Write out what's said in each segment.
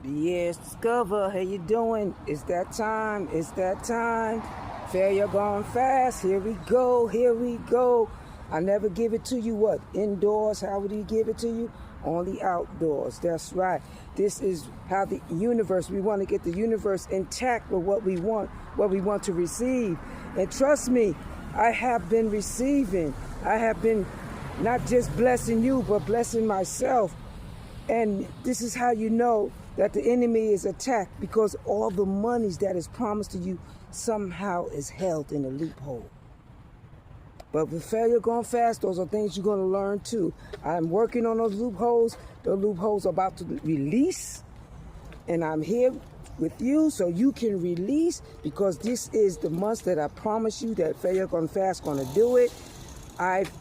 Yes, Discover, how you doing? It's that time. It's that time. Failure gone fast. Here we go. Here we go. I never give it to you what? Indoors. How would he give it to you? Only outdoors. That's right. This is how the universe, we want to get the universe intact with what we want to receive. And trust me, I have been receiving. I have been not just blessing you, but blessing myself. And this is how you know that the enemy is attacked, because all the monies that is promised to you somehow is held in a loophole. But with failure gone fast, those are things you're going to learn too. I'm working on those loopholes. The loopholes are about to release, and I'm here with you so you can release, because this is the month that I promise you that failure gone fast going to do it. I've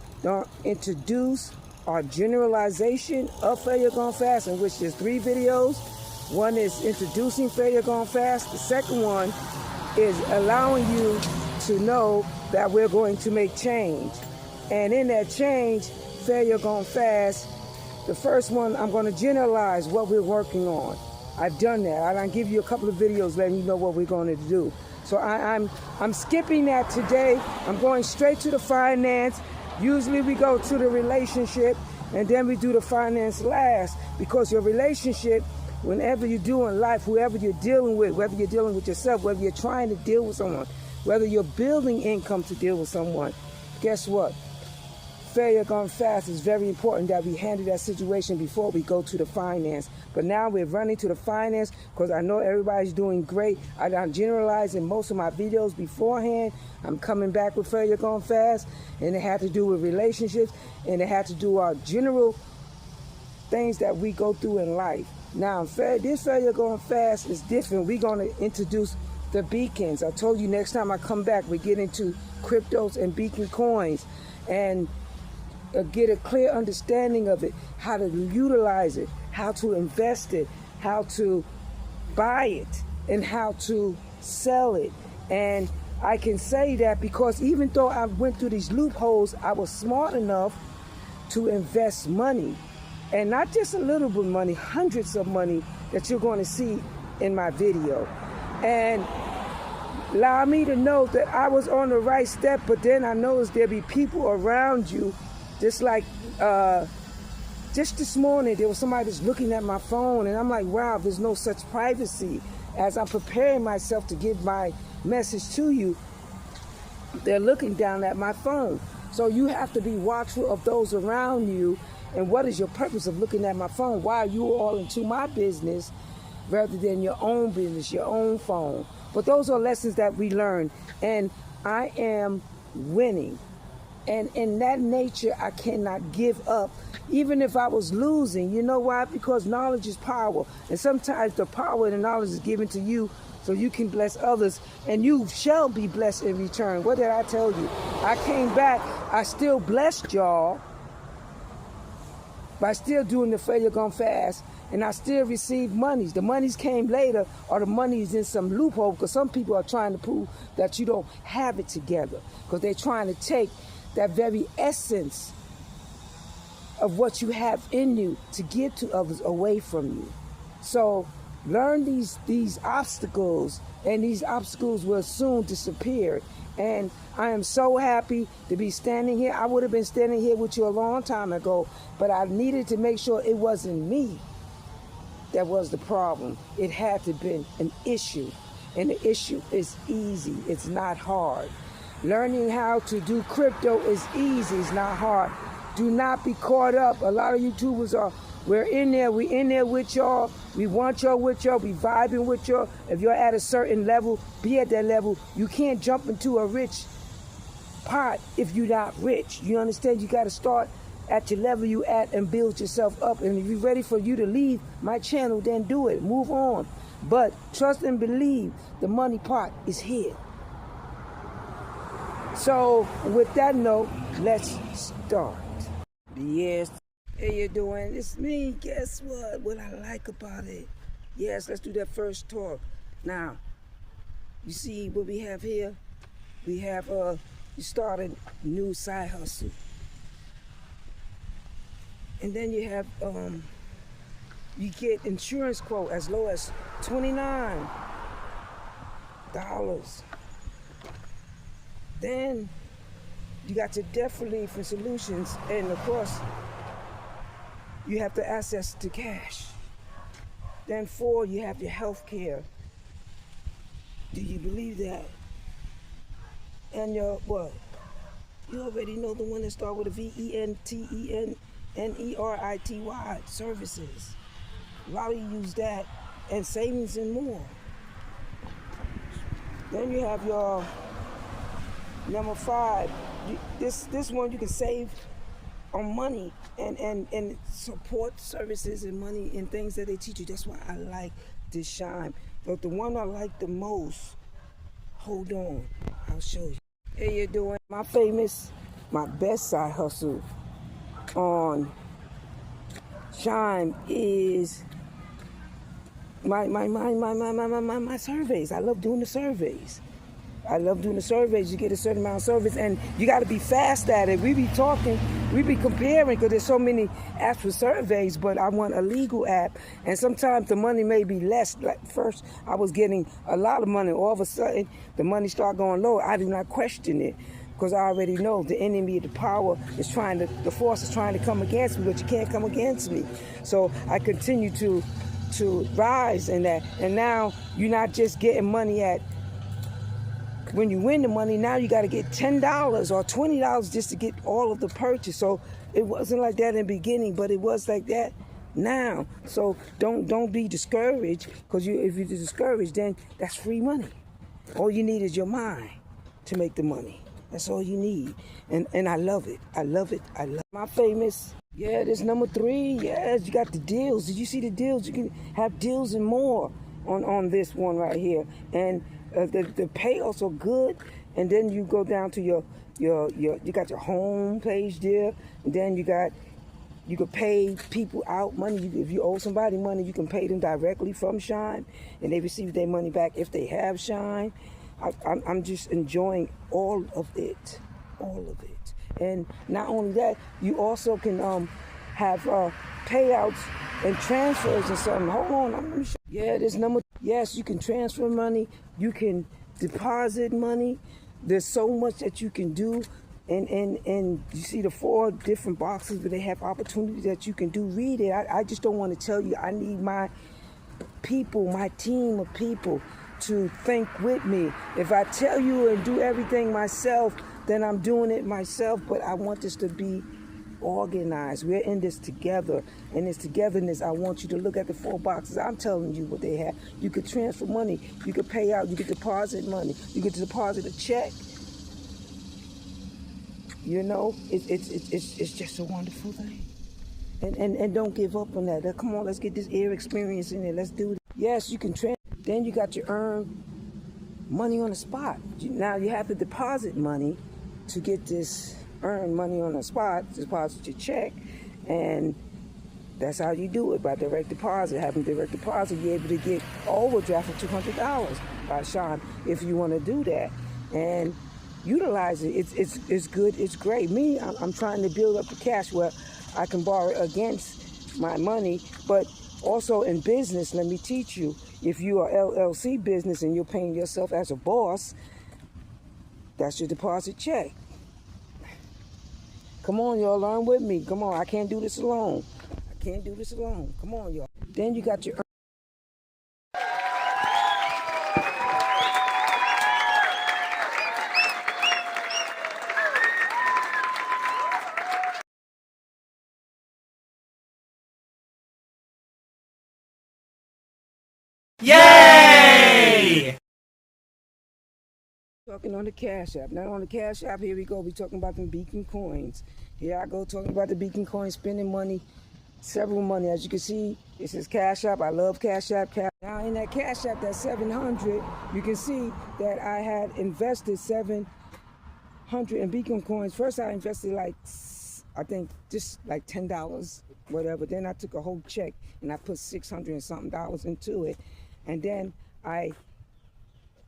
introduced our generalization of failure gone fast, in which there's 3 videos. One is introducing failure gone fast. The second one is allowing you to know that we're going to make change. And in that change, failure gone fast, the first one, I'm going to generalize what we're working on. I've done that. I'll give you a couple of videos letting you know what we're going to do. So I'm skipping that today. I'm going straight to the finance. Usually we go to the relationship and then we do the finance last, because your relationship, whenever you do in life, whoever you're dealing with, whether you're dealing with yourself, whether you're trying to deal with someone, whether you're building income to deal with someone, guess what? Failure gone fast is very important that we handle that situation before we go to the finance. But now we're running to the finance because I know everybody's doing great. I'm generalizing most of my videos beforehand. I'm coming back with failure gone fast, and it had to do with relationships, and it had to do with our general things that we go through in life. Now, this failure gone fast is different. We're going to introduce the beacons. I told you next time I come back, we get into cryptos and beacon coins, and get a clear understanding of it, how to utilize it, how to invest it, how to buy it, and how to sell it. And I can say that because even though I went through these loopholes, I was smart enough to invest money. And not just a little bit of money, hundreds of money that you're going to see in my video. And allow me to know that I was on the right step, but then I noticed there'll be people around you. Just like just this morning, there was somebody that's looking at my phone, and I'm like, wow, there's no such privacy. As I'm preparing myself to give my message to you, they're looking down at my phone. So you have to be watchful of those around you. And what is your purpose of looking at my phone? Why are you all into my business rather than your own business, your own phone? But those are lessons that we learn, and I am winning. And in that nature, I cannot give up, even if I was losing. You know why? Because knowledge is power. And sometimes the power and the knowledge is given to you so you can bless others, and you shall be blessed in return. What did I tell you? I came back. I still blessed y'all by still doing the failure gone fast, and I still received monies. The monies came later, or the money is in some loophole, because some people are trying to prove that you don't have it together, because they're trying to take that very essence of what you have in you to give to others away from you. So learn these obstacles, and these obstacles will soon disappear. And I am so happy to be standing here. I would have been standing here with you a long time ago, but I needed to make sure it wasn't me that was the problem. It had to be an issue, and the issue is easy. It's not hard. Learning how to do crypto is easy. It's not hard. Do not be caught up. A lot of YouTubers are, we're in there with y'all. We want y'all with y'all. We vibing with y'all. If you're at a certain level, be at that level. You can't jump into a rich pot if you're not rich. You understand? You got to start at your level you at and build yourself up. And if you're ready for you to leave my channel, then do it. Move on. But trust and believe, the money pot is here. So with that note, let's start. Yes, how you doing? It's me. Guess what? What I like about it. Yes, let's do that first talk. Now, you see what we have here? We have you start a new side hustle. And then you have You get insurance quote as low as $29. Then you got your debt relief and solutions, and of course, you have the access to cash. Then 4, you have your health care. Do you believe that? And your what? You already know the one that starts with a VENTENNERITY, services. A lot of you use that, and savings and more. Then you have your number 5. This one you can save on money and support services and money and things that they teach you. That's why I like this Shine. But the one I like the most, hold on, I'll show you. Hey, you doing? My best side hustle on Shine is my surveys. I love doing the surveys. You get a certain amount of service, and you got to be fast at it. We be comparing, because there's so many apps for surveys, but I want a legal app, and sometimes the money may be less. Like first, I was getting a lot of money. All of a sudden, the money start going low. I do not question it, because I already know the enemy of the power is the force is trying to come against me, but you can't come against me. So I continue to rise in that, and now you're not just getting money when you win the money. Now you got to get $10 or $20 just to get all of the purchase. So it wasn't like that in the beginning, but it was like that now. So don't be discouraged, because if you're discouraged, then that's free money. All you need is your mind to make the money. That's all you need. And I love it. My famous, this number 3. Yes, you got the deals. Did you see the deals? You can have deals and more on this one right here. And the payouts are good. And then you go down to you got your home page there. And then you can pay people out money. If you owe somebody money, you can pay them directly from Shine, and they receive their money back if they have Shine. I'm just enjoying all of it. And not only that, you also can have payouts and transfers and something. Hold on, let me show you. This number. Yes, you can transfer money. You can deposit money. There's so much that you can do. And you see the 4 different boxes where they have opportunities that you can do. Read it. I just don't want to tell you. I need my people, my team of people, to think with me. If I tell you and do everything myself, then I'm doing it myself. But I want this to be organized. We're in this together. In this togetherness, I want you to look at the 4 boxes. I'm telling you what they have. You could transfer money. You could pay out. You could deposit money. You could deposit a check. You know, it's just a wonderful thing. And don't give up on that. Come on, let's get this air experience in there. Let's do it. Yes, you can transfer. Then you got your earn money on the spot. Now you have to deposit money to get this earn money on the spot, deposit your check, and that's how you do it, by direct deposit. Having direct deposit, you're able to get overdraft for $200 by Shine if you want to do that. And utilize it. It's good. It's great. Me, I'm trying to build up the cash where I can borrow against my money, but also in business, let me teach you. If you are LLC business and you're paying yourself as a boss, that's your deposit check. Come on, y'all, learn with me. Come on, I can't do this alone. Come on, y'all. Then you got your Yay! Talking on the Cash App. Now on the Cash App, here we go. We're talking about the Beacon coins. Here I go talking about the Beacon coins, spending money, several money. As you can see, it says Cash App. I love Cash App. Now in that Cash App, that 700, you can see that I had invested 700 in Beacon coins. First I invested like, I think just like $10, whatever. Then I took a whole check and I put $600 and something into it. And then I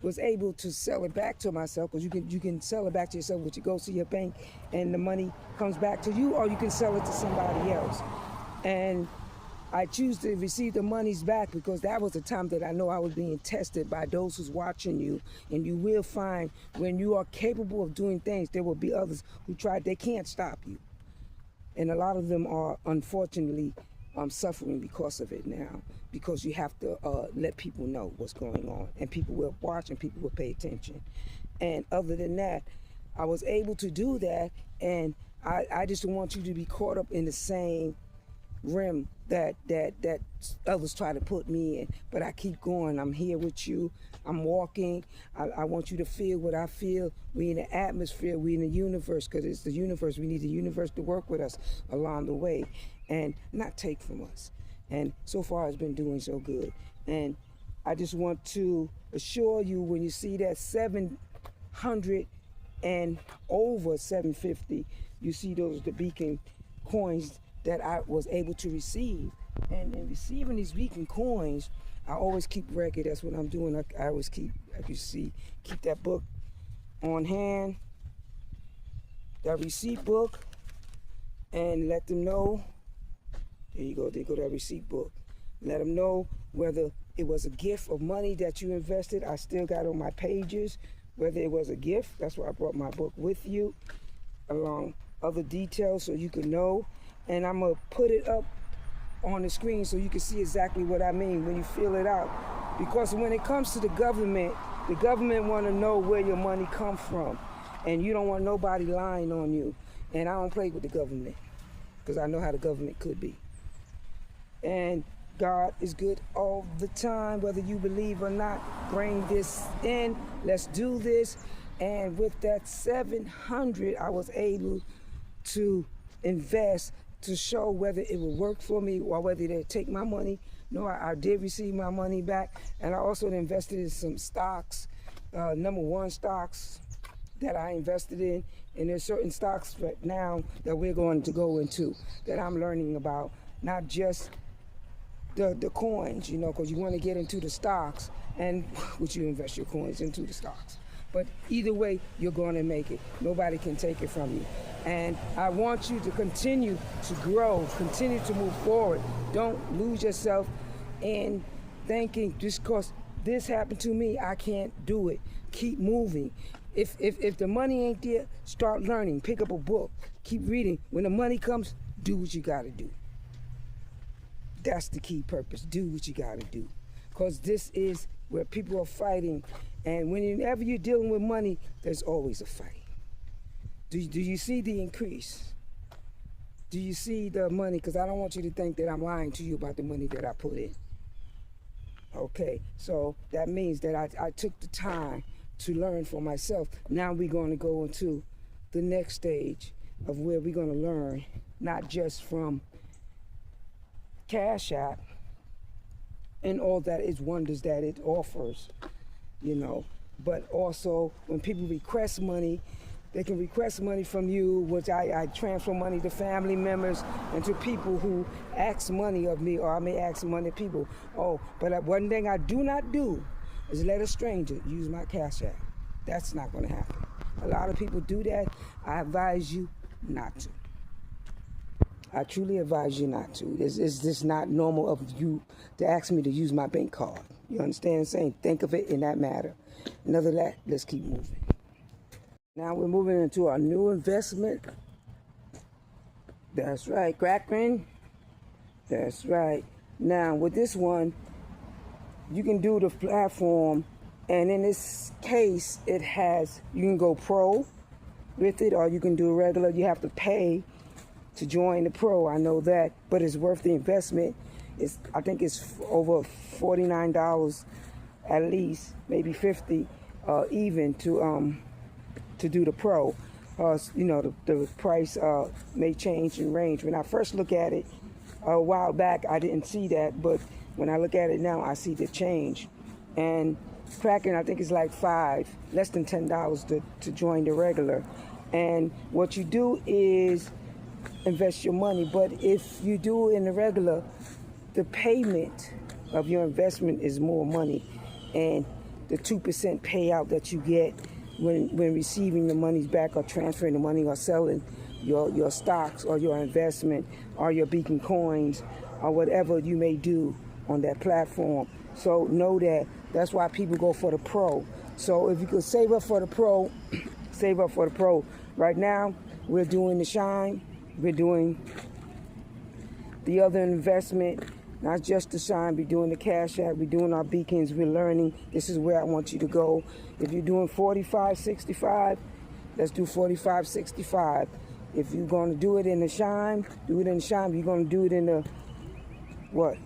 was able to sell it back to myself, because you can sell it back to yourself, which you go to your bank and the money comes back to you, or you can sell it to somebody else. And I choose to receive the monies back because that was the time that I know I was being tested by those who's watching you. And you will find when you are capable of doing things, there will be others who they can't stop you. And a lot of them are unfortunately suffering because of it now, because you have to let people know what's going on, and people will watch and people will pay attention. And other than that, I was able to do that, and I just don't want you to be caught up in the same rim that others try to put me in. But I keep going. I'm here with you. I'm walking. I want you to feel what I feel. We in the atmosphere. We in the universe, because it's the universe. We need the universe to work with us along the way and not take from us. And so far it's been doing so good. And I just want to assure you, when you see that 700 and over 750, you see the beacon coins that I was able to receive. And in receiving these beacon coins, I always keep record. That's what I'm doing. I always keep, as you see, keep that book on hand, that receipt book, and let them know. There you go, that receipt book. Let them know whether it was a gift of money that you invested. I still got on my pages, whether it was a gift. That's why I brought my book with you, along other details, so you can know. And I'm gonna put it up on the screen so you can see exactly what I mean when you fill it out. Because when it comes to the government want to know where your money comes from, and you don't want nobody lying on you. And I don't play with the government, because I know how the government could be. And God is good all the time, whether you believe or not. Bring this in. Let's do this. And with that 700, I was able to invest to show whether it would work for me or whether they'd take my money. No, I did receive my money back. And I also invested in some stocks, number one stocks that I invested in. And there's certain stocks right now that we're going to go into that I'm learning about, not just the coins, you know, because you want to get into the stocks, and would you invest your coins into the stocks. But either way, you're going to make it. Nobody can take it from you. And I want you to continue to grow, continue to move forward. Don't lose yourself in thinking just because this happened to me, I can't do it. Keep moving. If the money ain't there, start learning. Pick up a book. Keep reading. When the money comes, do what you got to do. That's the key purpose. Do what you got to do. Because this is where people are fighting. And whenever you're dealing with money, there's always a fight. Do you see the increase? Do you see the money? Because I don't want you to think that I'm lying to you about the money that I put in. Okay, so that means that I took the time to learn for myself. Now we're going to go into the next stage of where we're going to learn, not just from Cash App and all that its wonders that it offers, you know, but also when people request money, they can request money from you, which I transfer money to family members and to people who ask money of me, or I may ask money of people. Oh, but one thing I do not do is let a stranger use my Cash App. That's not going to happen. A lot of people do that. I advise you not to. I truly advise you not to. It's just not normal of you to ask me to use my bank card. You understand what I'm saying? Think of it in that matter. And other than that, let's keep moving. Now we're moving into our new investment. That's right, Crackman. That's right. Now with this one, you can do the platform, and in this case, you can go pro with it, or you can do regular. You have to pay to join the pro, I know that, but it's worth the investment. I think it's over $49 at least, maybe 50 even to do the pro. You know, the price may change and range. When I first look at it a while back, I didn't see that, but when I look at it now, I see the change. And Kraken, I think it's like less than $10 to join the regular. And what you do is invest your money, but if you do in the regular, the payment of your investment is more money, and the 2% payout that you get when receiving the monies back or transferring the money or selling your stocks or your investment or your beacon coins or whatever you may do on that platform. So know that that's why people go for the pro. So if you could save up for the pro, save up for the pro. Right now, we're doing the Shine. We're doing the other investment, not just the Shine. We're doing the Cash App. We're doing our beacons. We're learning. This is where I want you to go. If you're doing 45.65, let's do 45.65. If you're going to do it in the Shine, do it in the Shine. If you're going to do it in the what?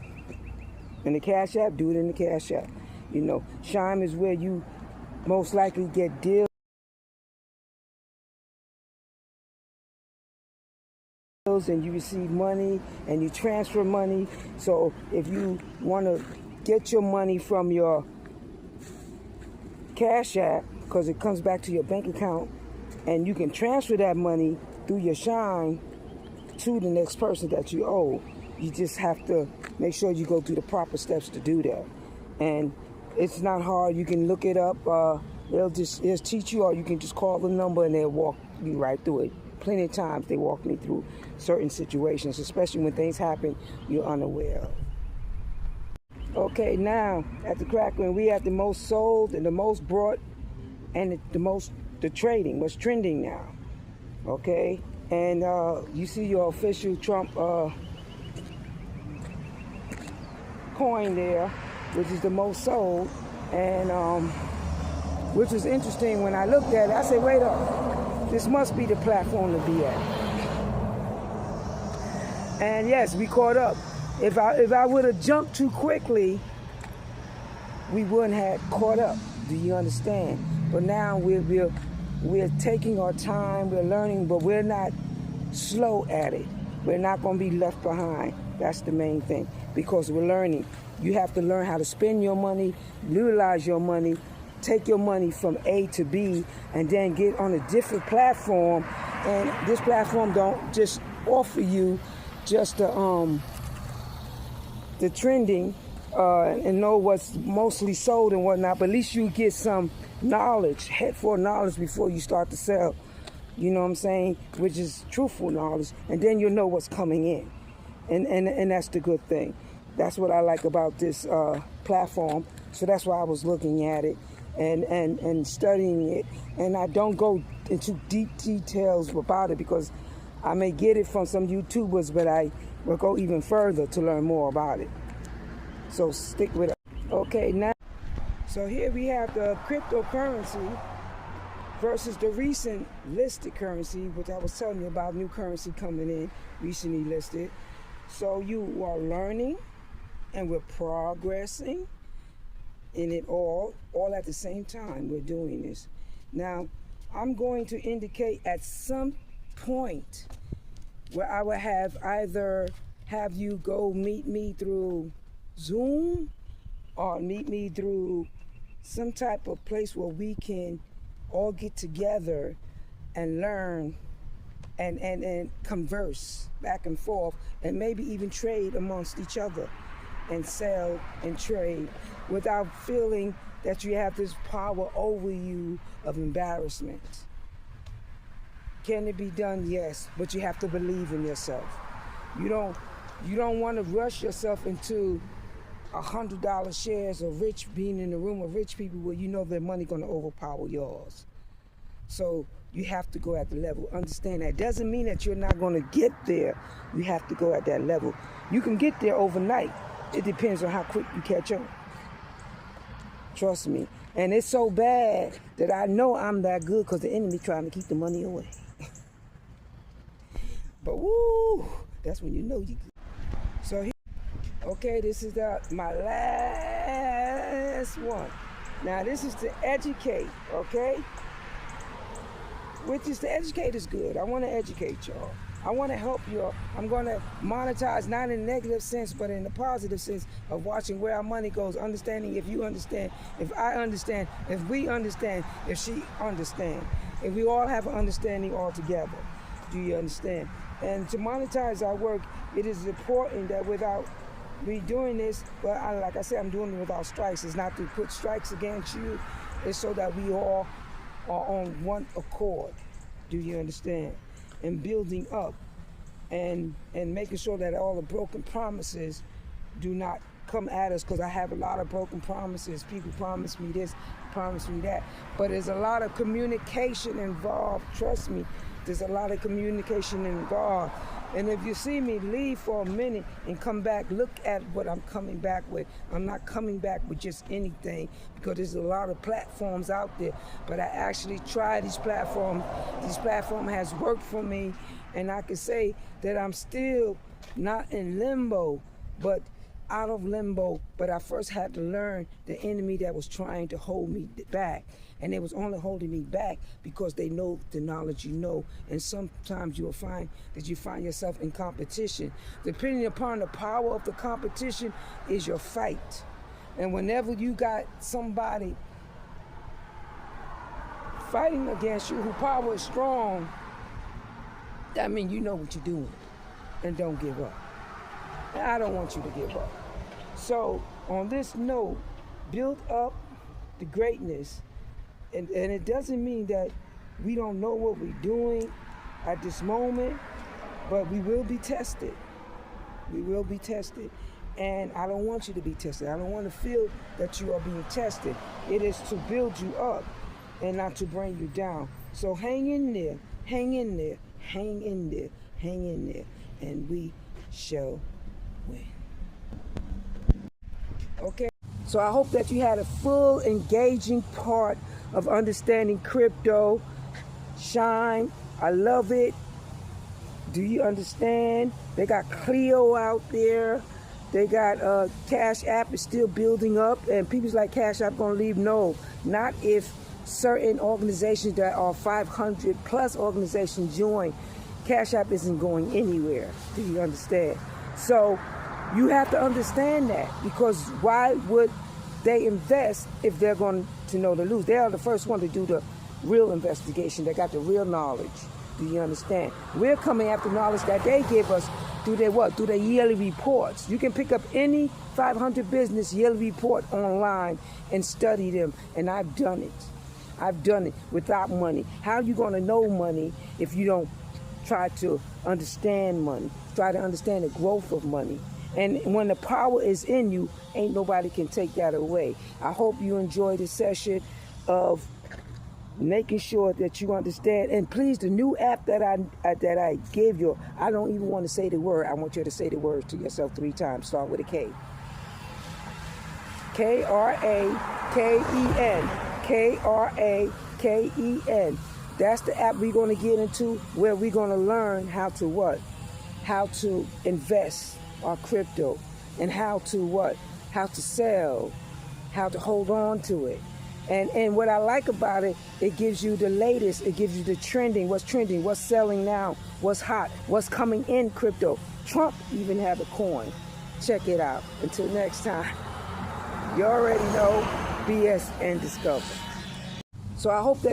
In the Cash App, do it in the Cash App. You know, Shine is where you most likely get deals and you receive money and you transfer money. So if you want to get your money from your Cash App, because it comes back to your bank account, and you can transfer that money through your Shine to the next person that you owe. You just have to make sure you go through the proper steps to do that. And it's not hard. You can look it up. They'll just teach you, or you can just call the number and they'll walk you right through it. Plenty of times they walk me through certain situations, especially when things happen you're unaware of. Okay, now at the Crackling, we have the most sold and the most brought and the trading, what's trending now. Okay, and you see your official Trump coin there, which is the most sold, and which was interesting. When I looked at it, I said, wait up, this must be the platform to be at. And yes, we caught up. If I would have jumped too quickly, we wouldn't have caught up. Do you understand? But now we're taking our time, we're learning, but we're not slow at it. We're not going to be left behind. That's the main thing, because we're learning. You have to learn how to spend your money, utilize your money, take your money from A to B, and then get on a different platform. And this platform don't just offer you just the trending and know what's mostly sold and whatnot, but at least you get some knowledge, head for knowledge before you start to sell. You know what I'm saying? Which is truthful knowledge, and then you'll know what's coming in, and that's the good thing. That's what I like about this platform. So that's why I was looking at it and studying it, and I don't go into deep details about it because I may get it from some YouTubers, but I will go even further to learn more about it. So stick with it. Okay, now, so here we have the cryptocurrency versus the recent listed currency, which I was telling you about, new currency coming in, recently listed. So you are learning and we're progressing in it all at the same time. We're doing this. Now, I'm going to indicate at some point where I will have you go meet me through Zoom or meet me through some type of place where we can all get together and learn and converse back and forth, and maybe even trade amongst each other and sell and trade without feeling that you have this power over you of embarrassment. Can it be done? Yes, but you have to believe in yourself. You don't want to rush yourself into $100 shares or being in a room of rich people where you know their money going to overpower yours. So you have to go at the level. Understand that doesn't mean that you're not going to get there. You have to go at that level. You can get there overnight. It depends on how quick you catch up. Trust me. And it's so bad that I know I'm that good because the enemy trying to keep the money away. But woo, that's when you know you good. So here, okay, this is my last one. Now this is to educate, okay? Which is to educate is good. I want to educate y'all. I want to help y'all. I'm going to monetize, not in a negative sense, but in a positive sense of watching where our money goes, understanding if you understand, if I understand, if we understand, if she understand, if we all have an understanding all together. Do you understand? And to monetize our work, it is important that without me doing this, but like I said, I'm doing it without strikes. It's not to put strikes against you. It's so that we all are on one accord. Do you understand? And building up and making sure that all the broken promises do not come at us, because I have a lot of broken promises. People promise me this, promise me that, but there's a lot of communication involved. Trust me, there's a lot of communication involved. And if you see me leave for a minute and come back, look at what I'm coming back with. I'm not coming back with just anything, because there's a lot of platforms out there, but I actually tried these platforms. This platform has worked for me, and I can say that I'm still not in limbo, but out of limbo. But I first had to learn the enemy that was trying to hold me back. And they was only holding me back because they know the knowledge you know. And sometimes you will find that you find yourself in competition. Depending upon the power of the competition is your fight. And whenever you got somebody fighting against you whose power is strong, that means you know what you're doing. And don't give up. And I don't want you to give up. So on this note, build up the greatness. And it doesn't mean that we don't know what we're doing at this moment, but we will be tested. We will be tested. And I don't want you to be tested. I don't want to feel that you are being tested. It is to build you up and not to bring you down. So hang in there, hang in there, hang in there, hang in there, and we shall win. Okay? So I hope that you had a full, engaging part of understanding crypto. Shine, I love it. Do you understand? They got Clio out there. They got Cash App is still building up, and people's like, Cash App gonna leave? No, not if certain organizations that are 500 plus organizations join. Cash App isn't going anywhere. Do you understand? So you have to understand that, because why would they invest if they're going to know to lose? They are the first one to do the real investigation. They got the real knowledge. Do you understand? We're coming after knowledge that they give us through their what? Through their yearly reports. You can pick up any 500 business yearly report online and study them. And I've done it. I've done it without money. How are you going to know money if you don't try to understand money? Try to understand the growth of money. And when the power is in you, ain't nobody can take that away. I hope you enjoy the session of making sure that you understand. And please, the new app that I gave you, I don't even want to say the word. I want you to say the word to yourself 3 times. Start with a K. K-R-A-K-E-N. K-R-A-K-E-N. That's the app we're going to get into, where we're going to learn how to what? How to invest our crypto, and how to what? How to sell, how to hold on to it. And what I like about it, it gives you the latest, it gives you the trending, what's selling now, what's hot, what's coming in crypto. Trump even have a coin. Check it out. Until next time, you already know, BS and Discover. So I hope that